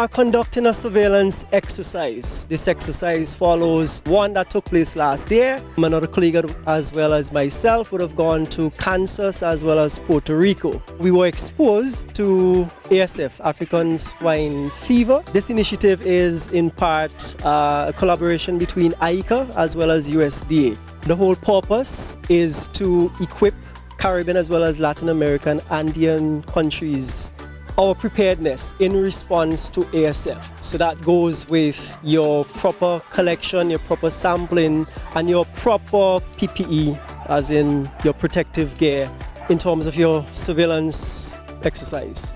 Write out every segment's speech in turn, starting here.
are conducting a surveillance exercise. This exercise follows one that took place last year. Another colleague as well as myself would have gone to Kansas as well as Puerto Rico. We were exposed to ASF, African Swine Fever. This initiative is in part a collaboration between IICA as well as USDA. The whole purpose is to equip Caribbean as well as Latin American Andean countries our preparedness in response to ASF. So that goes with your proper collection, your proper sampling, and your proper PPE, as in your protective gear, in terms of your surveillance exercise.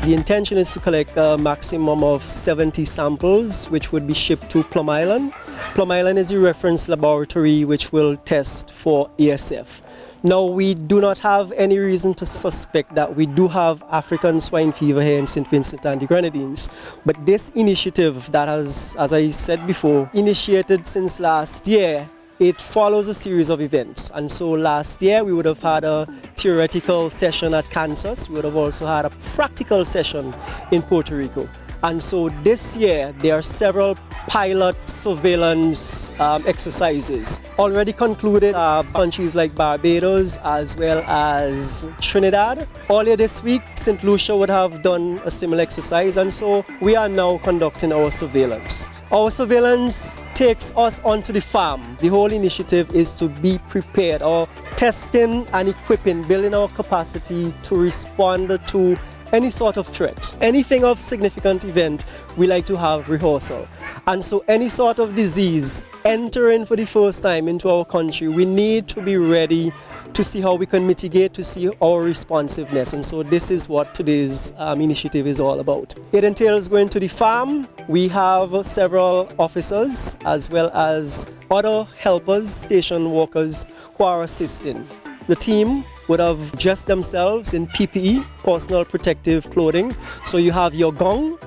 The intention is to collect a maximum of 70 samples, which would be shipped to Plum Island. Plum Island is the reference laboratory which will test for ASF. Now, we do not have any reason to suspect that we do have African swine fever here in St. Vincent and the Grenadines. But this initiative that has, as I said before, initiated since last year, it follows a series of events. And so last year we would have had a theoretical session at Kansas. We would have also had a practical session in Puerto Rico. And so this year there are several pilot surveillance exercises already concluded. Countries like Barbados as well as Trinidad. Earlier this week, St. Lucia would have done a similar exercise, and so we are now conducting our surveillance. Our surveillance takes us onto the farm. The whole initiative is to be prepared, or testing and equipping, building our capacity to respond to any sort of threat. Anything of significant event, we like to have rehearsal. And so any sort of disease entering for the first time into our country, we need to be ready to see how we can mitigate, to see our responsiveness. And so this is what today's initiative is all about. It entails going to the farm. We have several officers as well as other helpers, station workers who are assisting. The team would have dressed themselves in PPE, personal protective clothing. So you have your gown,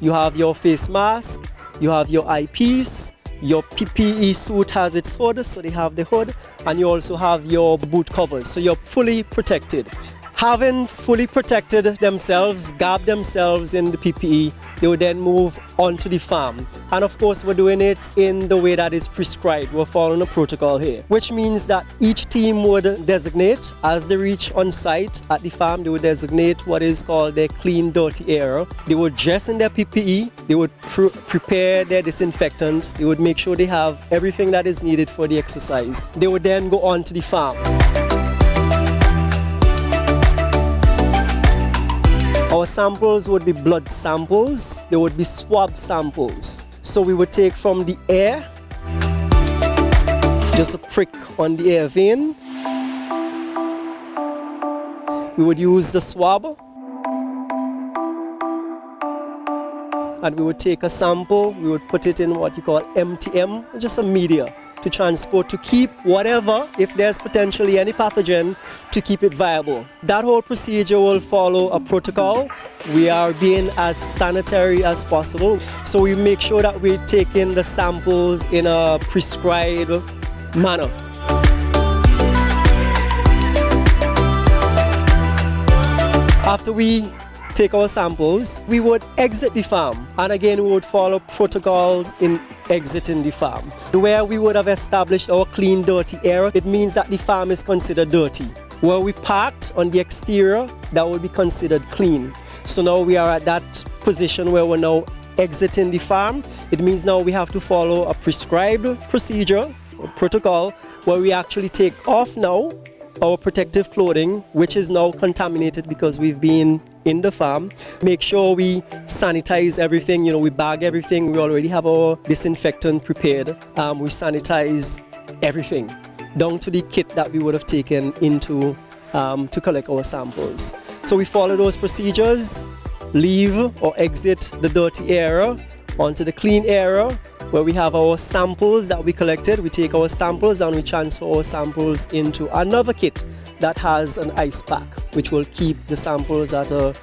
you have your face mask, you have your eyepiece, your PPE suit has its hood, so they have the hood, and you also have your boot covers, so you're fully protected. Having fully protected themselves, gabbed themselves in the PPE, they would then move onto the farm. And of course, we're doing it in the way that is prescribed. We're following a protocol here, which means that each team would designate, as they reach on site at the farm, they would designate what is called their clean, dirty area. They would dress in their PPE, they would prepare their disinfectant, they would make sure they have everything that is needed for the exercise. They would then go on to the farm. Our samples would be blood samples, there would be swab samples. So we would take from the air, just a prick on the air vein. We would use the swab, and we would take a sample, we would put it in what you call MTM, just a media to transport, to keep whatever, if there's potentially any pathogen, to keep it viable. That whole procedure will follow a protocol. We are being as sanitary as possible. So we make sure that we're taking the samples in a prescribed manner. After we take our samples, we would exit the farm, and again we would follow protocols in exiting the farm. Where we would have established our clean, dirty area, it means that the farm is considered dirty. Where we parked on the exterior, that would be considered clean. So now we are at that position where we're now exiting the farm. It means now we have to follow a prescribed procedure or protocol where we actually take off now our protective clothing, which is now contaminated because we've been in the farm. Make sure we sanitize everything, we bag everything. We already have our disinfectant prepared. We sanitize everything, down to the kit that we would have taken into to collect our samples. So we follow those procedures, leave or exit the dirty area onto the clean area where we have our samples that we collected. We take our samples and we transfer our samples into another kit that has an ice pack, which will keep the samples at a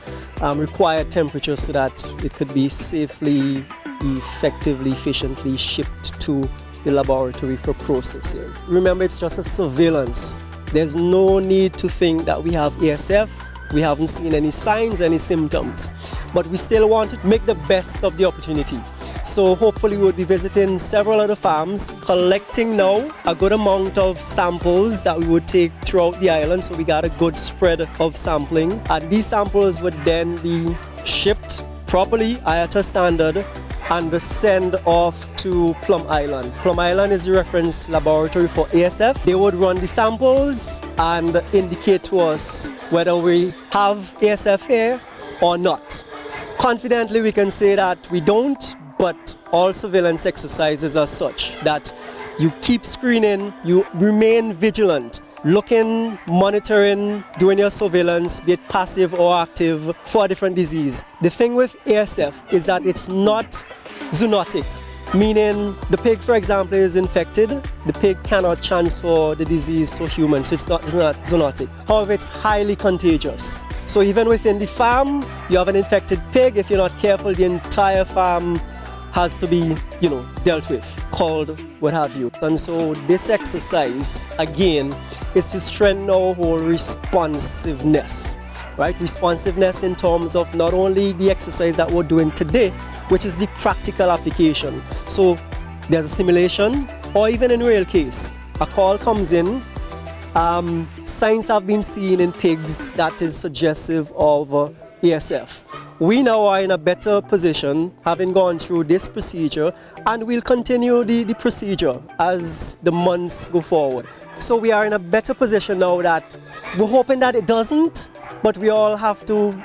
required temperature so that it could be safely, effectively, efficiently shipped to the laboratory for processing. Remember, it's just a surveillance. There's no need to think that we have ASF. We haven't seen any signs, any symptoms, but we still want to make the best of the opportunity. So hopefully we'll be visiting several other farms, collecting now a good amount of samples that we would take throughout the island, so we got a good spread of sampling. And these samples would then be shipped properly, IATA standard, and send off to Plum Island. Plum Island is the reference laboratory for ASF. They would run the samples and indicate to us whether we have ASF here or not. Confidently, we can say that we don't, but all surveillance exercises are such that you keep screening, you remain vigilant, looking, monitoring, doing your surveillance, be it passive or active, for a different disease. The thing with ASF is that it's not zoonotic, meaning the pig, for example, is infected. The pig cannot transfer the disease to humans, so it's not zoonotic. However, it's highly contagious. So even within the farm, you have an infected pig. If you're not careful, the entire farm has to be, dealt with, called, what have you. And so this exercise, again, is to strengthen our whole responsiveness, right? Responsiveness in terms of not only the exercise that we're doing today, which is the practical application. So there's a simulation, or even in real case, a call comes in, signs have been seen in pigs that is suggestive of ASF. We now are in a better position, having gone through this procedure, and we'll continue the procedure as the months go forward. So we are in a better position now that we're hoping that it doesn't, but we all have to,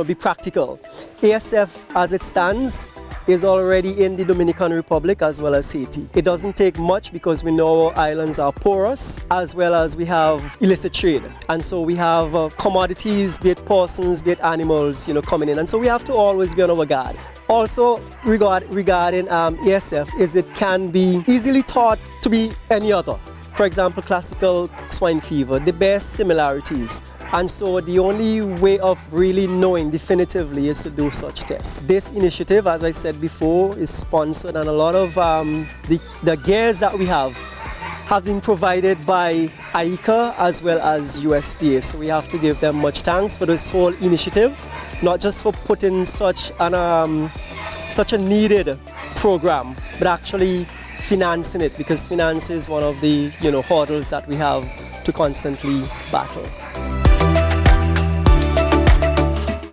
be practical. ASF, as it stands, is already in the Dominican Republic as well as Haiti. It doesn't take much because we know our islands are porous, as well as we have illicit trade. And so we have commodities, be it persons, be it animals, coming in. And so we have to always be on our guard. Also, regarding ASF, is it can be easily thought to be any other. For example, classical swine fever, the best similarities. And so the only way of really knowing definitively is to do such tests. This initiative, as I said before, is sponsored, and a lot of the gears that we have been provided by IICA as well as USDA. So we have to give them much thanks for this whole initiative, not just for putting such a needed program, but actually financing it, because finance is one of the hurdles that we have to constantly battle.